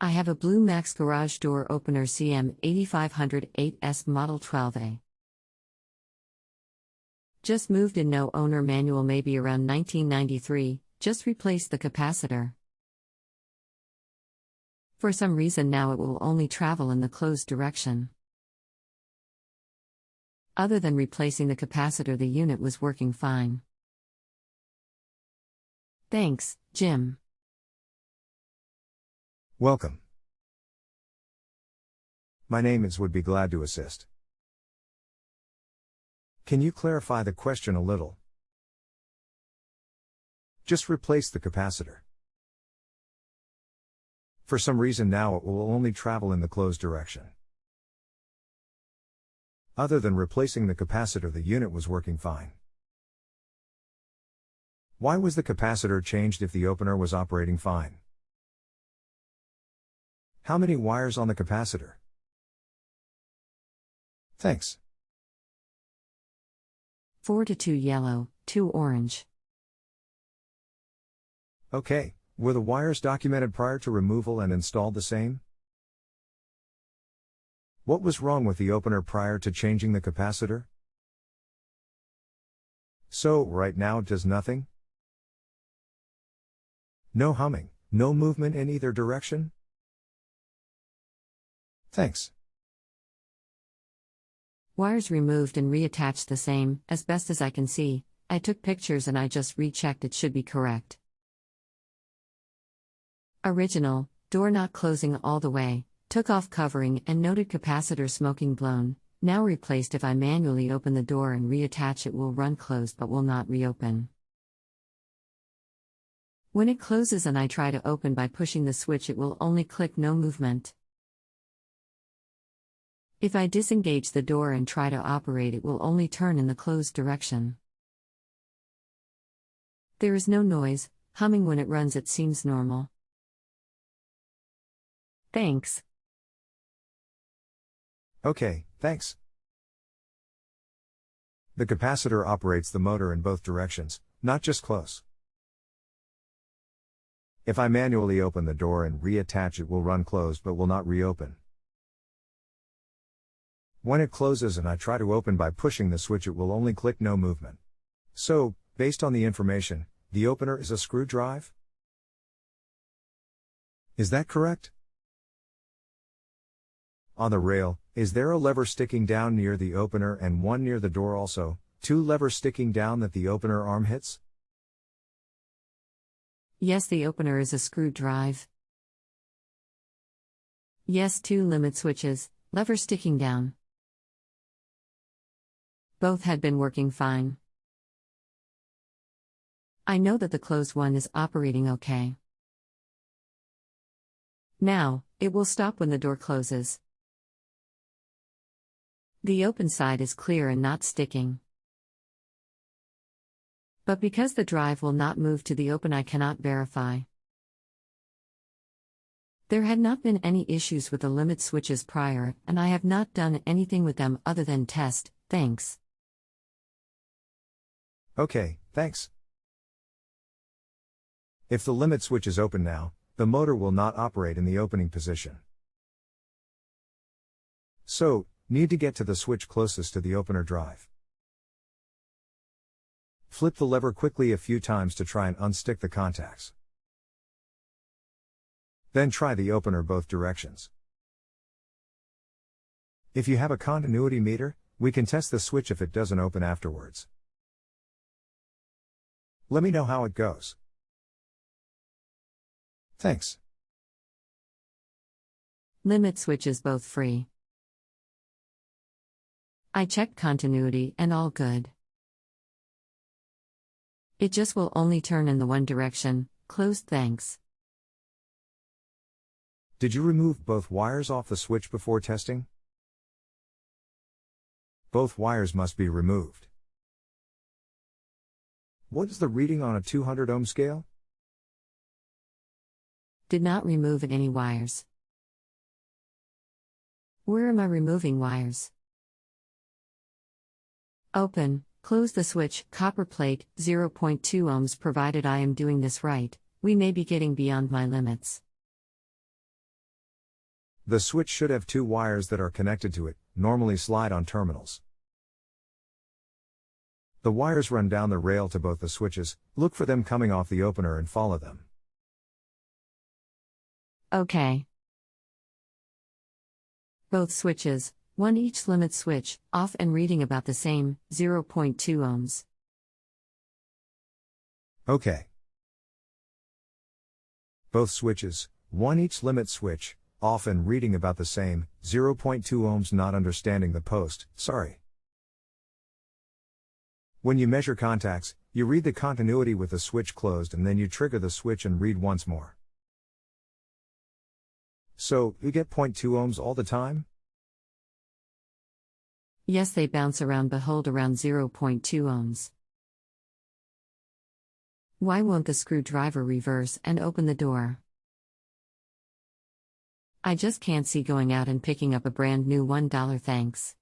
I have a blue Max garage door opener CM8500-8S Model 12A. Just moved in, no owner manual, maybe around 1993, just replaced the capacitor. For some reason now it will only travel in the closed direction. Other than replacing the capacitor, the unit was working fine. Thanks, Jim. Welcome. My name is would be glad to assist. Can you clarify the question a little? Just replace the capacitor. For some reason now it will only travel in the closed direction. Other than replacing the capacitor, the unit was working fine. Why was the capacitor changed if the opener was operating fine? How many wires on the capacitor? Thanks. 4 to 2 yellow, 2 orange. Okay, were the wires documented prior to removal and installed the same? What was wrong with the opener prior to changing the capacitor? So, right now it does nothing? No humming, no movement in either direction? Thanks. Wires removed and reattached the same, as best as I can see. I took pictures and I just rechecked, it should be correct. Original, door not closing all the way, took off covering and noted capacitor smoking blown, now replaced. If I manually open the door and reattach it will run closed but will not reopen. When it closes and I try to open by pushing the switch, it will only click, no movement. If I disengage the door and try to operate, it will only turn in the closed direction. There is no noise, humming when it runs, it seems normal. Thanks. Okay, thanks. The capacitor operates the motor in both directions, not just close. If I manually open the door and reattach, it will run closed but will not reopen. When it closes and I try to open by pushing the switch, it will only click, no movement. So, based on the information, the opener is a screw drive? Is that correct? On the rail, is there a lever sticking down near the opener and one near the door, also 2 levers sticking down that the opener arm hits? Yes, the opener is a screw drive. Yes, 2 limit switches, lever sticking down. Both had been working fine. I know that the closed one is operating okay. Now, it will stop when the door closes. The open side is clear and not sticking. But because the drive will not move to the open, I cannot verify. There had not been any issues with the limit switches prior, and I have not done anything with them other than test. Thanks. Okay, thanks. If the limit switch is open now, the motor will not operate in the opening position. So, need to get to the switch closest to the opener drive. Flip the lever quickly a few times to try and unstick the contacts. Then try the opener both directions. If you have a continuity meter, we can test the switch if it doesn't open afterwards. Let me know how it goes. Thanks. Limit switch is both free. I checked continuity and all good. It just will only turn in the one direction, closed. Thanks. Did you remove both wires off the switch before testing? Both wires must be removed. What is the reading on a 200 ohm scale? Did not remove any wires. Where am I removing wires? Open, close the switch, copper plate, 0.2 ohms. Provided I am doing this right, we may be getting beyond my limits. The switch should have two wires that are connected to it, normally slide on terminals. The wires run down the rail to both the switches, look for them coming off the opener and follow them. Okay. Both switches, one each limit switch, off and reading about the same, 0.2 ohms. Okay. Both switches, one each limit switch, off and reading about the same, 0.2 ohms. Not understanding the post, sorry. When you measure contacts, you read the continuity with the switch closed and then you trigger the switch and read once more. So, you get 0.2 ohms all the time? Yes, they bounce around but hold around 0.2 ohms. Why won't the screwdriver reverse and open the door? I just can't see going out and picking up a brand new $1 thanks.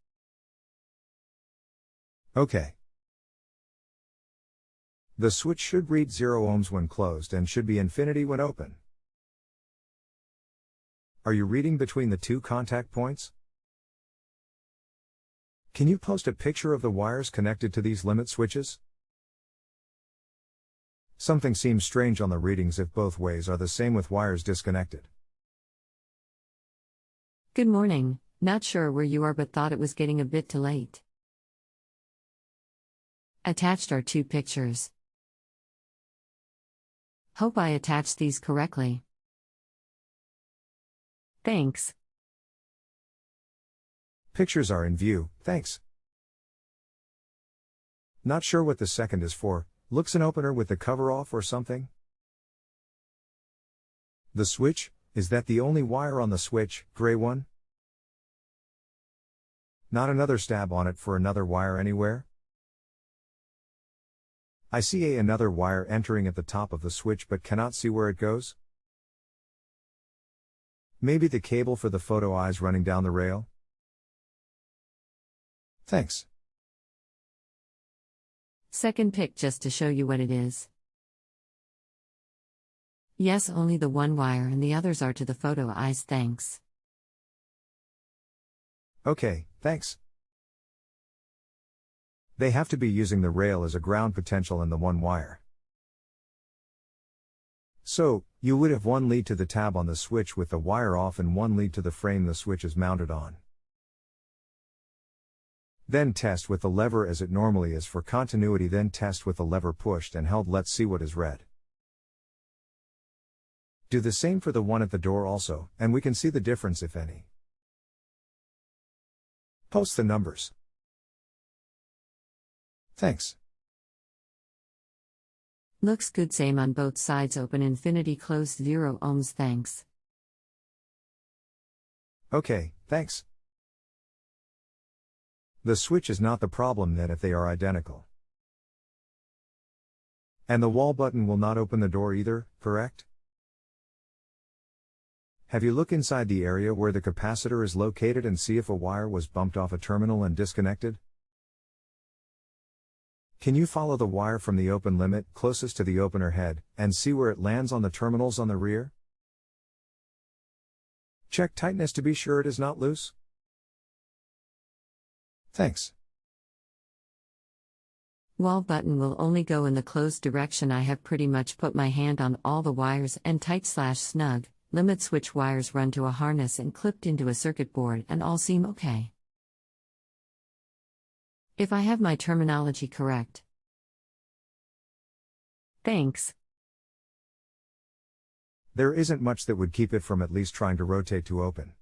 Okay. The switch should read 0 ohms when closed and should be infinity when open. Are you reading between the two contact points? Can you post a picture of the wires connected to these limit switches? Something seems strange on the readings if both ways are the same with wires disconnected. Good morning, not sure where you are but thought it was getting a bit too late. Attached are two pictures. Hope I attached these correctly. Thanks. Pictures are in view, thanks. Not sure what the second is for, looks an opener with the cover off or something? The switch, is that the only wire on the switch, gray one? Not another stab on it for another wire anywhere? I see another wire entering at the top of the switch but cannot see where it goes? Maybe the cable for the photo eyes running down the rail? Thanks. Second pic just to show you what it is. Yes, only the one wire and the others are to the photo eyes, thanks. Okay, thanks. They have to be using the rail as a ground potential and the one wire. So, you would have one lead to the tab on the switch with the wire off and one lead to the frame the switch is mounted on. Then test with the lever as it normally is for continuity, then test with the lever pushed and held. Let's see what is read. Do the same for the one at the door also, and we can see the difference if any. Post the numbers. Thanks. Looks good, same on both sides, open infinity closed 0 ohms, thanks. Okay, thanks. The switch is not the problem then if they are identical. And the wall button will not open the door either, correct? Have you looked inside the area where the capacitor is located and see if a wire was bumped off a terminal and disconnected? Can you follow the wire from the open limit closest to the opener head and see where it lands on the terminals on the rear? Check tightness to be sure it is not loose. Thanks. Wall button will only go in the closed direction. I have pretty much put my hand on all the wires and tight/snug. Limit switch wires run to a harness and clipped into a circuit board and all seem okay. If I have my terminology correct. Thanks. There isn't much that would keep it from at least trying to rotate to open.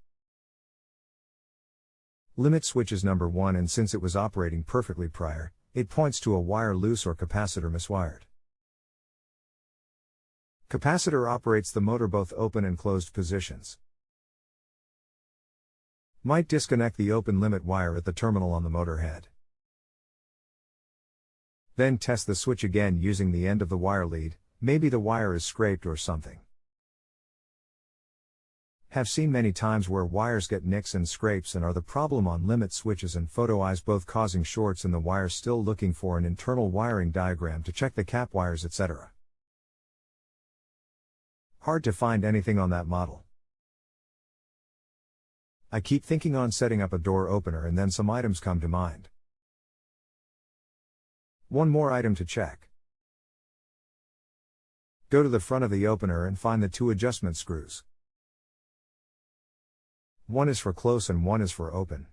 Limit switch is number 1, and since it was operating perfectly prior, it points to a wire loose or capacitor miswired. Capacitor operates the motor both open and closed positions. Might disconnect the open limit wire at the terminal on the motor head. Then test the switch again using the end of the wire lead, maybe the wire is scraped or something. Have seen many times where wires get nicks and scrapes and are the problem on limit switches and photo eyes, both causing shorts in the wire. Still looking for an internal wiring diagram to check the cap wires, etc. Hard to find anything on that model. I keep thinking on setting up a door opener and then some items come to mind. One more item to check. Go to the front of the opener and find the two adjustment screws. One is for close and one is for open.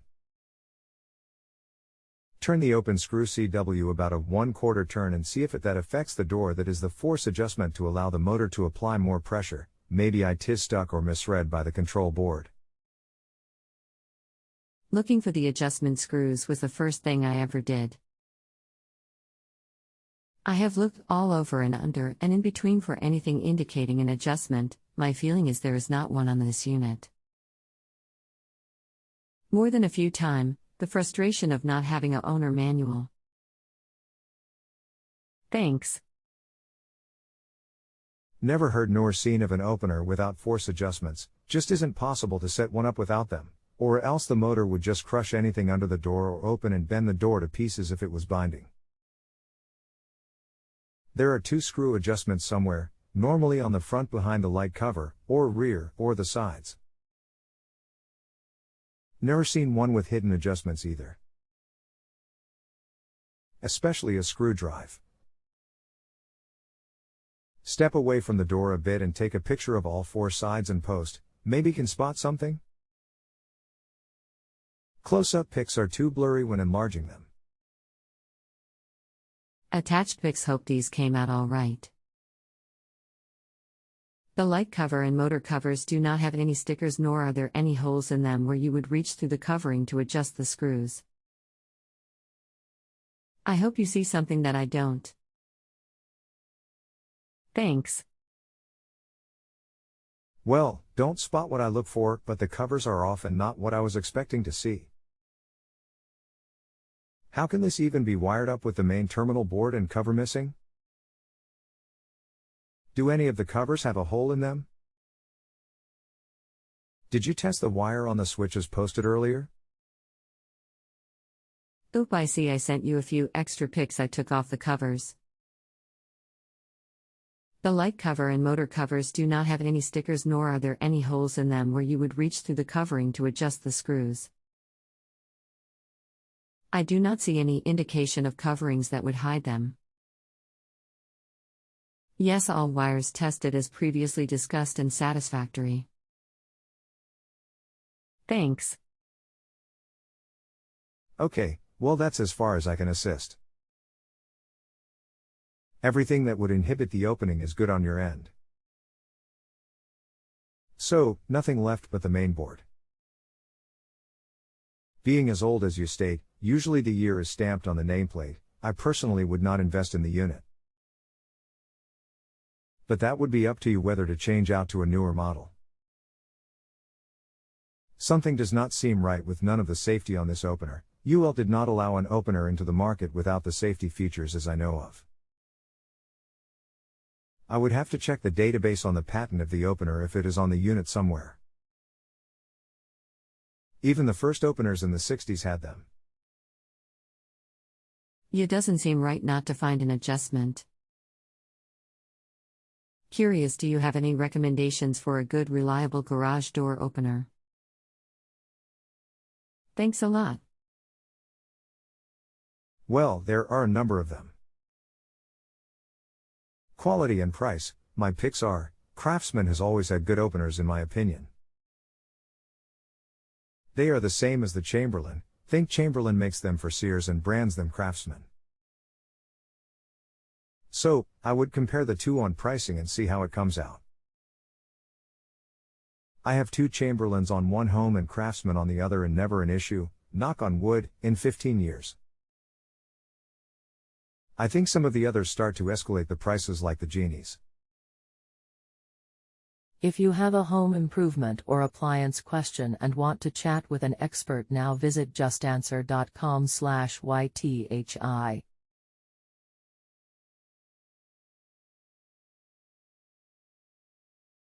Turn the open screw CW about a 1/4 turn and see if that affects the door. That is the force adjustment to allow the motor to apply more pressure. Maybe it is stuck or misread by the control board. Looking for the adjustment screws was the first thing I ever did. I have looked all over and under and in between for anything indicating an adjustment. My feeling is there is not one on this unit. More than a few times, the frustration of not having a owner manual. Thanks. Never heard nor seen of an opener without force adjustments. Just isn't possible to set one up without them, or else the motor would just crush anything under the door or open and bend the door to pieces if it was binding. There are two screw adjustments somewhere, normally on the front behind the light cover, or rear, or the sides. Never seen one with hidden adjustments either. Especially a screw drive. Step away from the door a bit and take a picture of all four sides and post, maybe can spot something? Close-up pics are too blurry when enlarging them. Attached pics. Hope these came out all right. The light cover and motor covers do not have any stickers, nor are there any holes in them where you would reach through the covering to adjust the screws. I hope you see something that I don't. Thanks. Well, don't spot what I look for, but the covers are off and not what I was expecting to see. How can this even be wired up with the main terminal board and cover missing? Do any of the covers have a hole in them? Did you test the wire on the switches posted earlier? Oop, I see I sent you a few extra pics I took off the covers. The light cover and motor covers do not have any stickers, nor are there any holes in them where you would reach through the covering to adjust the screws. I do not see any indication of coverings that would hide them. Yes, all wires tested as previously discussed and satisfactory. Thanks. Okay, well that's as far as I can assist. Everything that would inhibit the opening is good on your end. So, nothing left but the main board. Being as old as you state, usually the year is stamped on the nameplate. I personally would not invest in the unit. But that would be up to you whether to change out to a newer model. Something does not seem right with none of the safety on this opener. UL did not allow an opener into the market without the safety features as I know of. I would have to check the database on the patent of the opener if it is on the unit somewhere. Even the first openers in the 60s had them. It doesn't seem right not to find an adjustment. Curious, do you have any recommendations for a good, reliable garage door opener? Thanks a lot. Well, there are a number of them. Quality and price, my picks are, Craftsman has always had good openers in my opinion. They are the same as the Chamberlain. Think Chamberlain makes them for Sears and brands them Craftsman. So, I would compare the two on pricing and see how it comes out. I have two Chamberlains on one home and Craftsman on the other and never an issue, knock on wood, in 15 years. I think some of the others start to escalate the prices like the Genies. If you have a home improvement or appliance question and want to chat with an expert now, visit JustAnswer.com/YTHI.